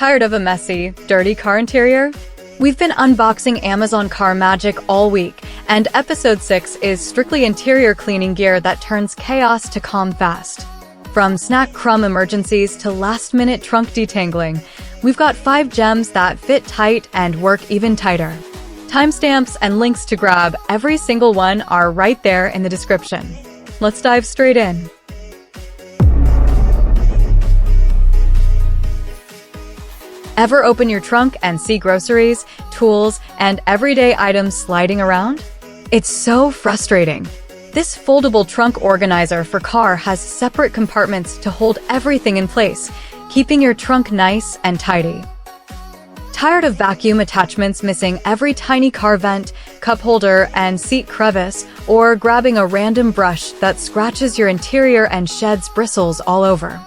Tired of a messy, dirty car interior? We've been unboxing Amazon Car Magic all week, and episode 6 is strictly interior cleaning gear that turns chaos to calm fast. From snack crumb emergencies to last-minute trunk detangling, we've got 5 gems that fit tight and work even tighter. Timestamps and links to grab every single one are right there in the description. Let's dive straight in. Ever open your trunk and see groceries, tools, and everyday items sliding around? It's so frustrating. This foldable trunk organizer for car has separate compartments to hold everything in place, keeping your trunk nice and tidy. Tired of vacuum attachments missing every tiny car vent, cup holder, and seat crevice, or grabbing a random brush that scratches your interior and sheds bristles all over?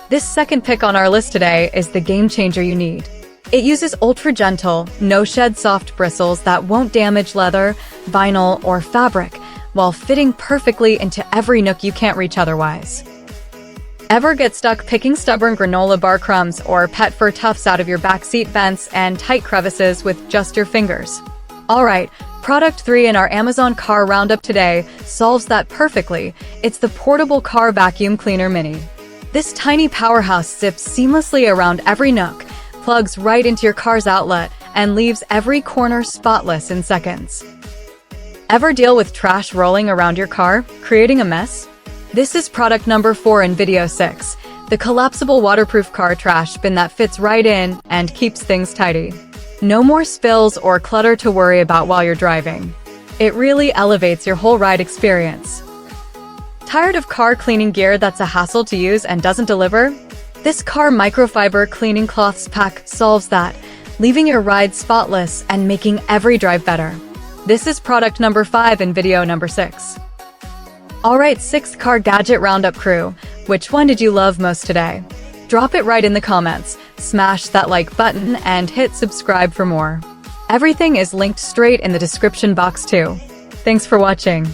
This second pick on our list today is the game changer you need. It uses ultra-gentle, no-shed soft bristles that won't damage leather, vinyl, or fabric, while fitting perfectly into every nook you can't reach otherwise. Ever get stuck picking stubborn granola bar crumbs or pet fur tufts out of your backseat vents and tight crevices with just your fingers? Alright, product 3 in our Amazon Car Roundup today solves that perfectly. It's the Portable Car Vacuum Cleaner Mini. This tiny powerhouse zips seamlessly around every nook, plugs right into your car's outlet, and leaves every corner spotless in seconds. Ever deal with trash rolling around your car, creating a mess? This is product number 4 in video 6, the collapsible waterproof car trash bin that fits right in and keeps things tidy. No more spills or clutter to worry about while you're driving. It really elevates your whole ride experience. Tired of car cleaning gear that's a hassle to use and doesn't deliver? This car microfiber cleaning cloths pack solves that, leaving your ride spotless and making every drive better. This is product number 5 in video number 6. Alright, 6th car gadget roundup crew, which one did you love most today? Drop it right in the comments, smash that like button, and hit subscribe for more. Everything is linked straight in the description box too. Thanks for watching.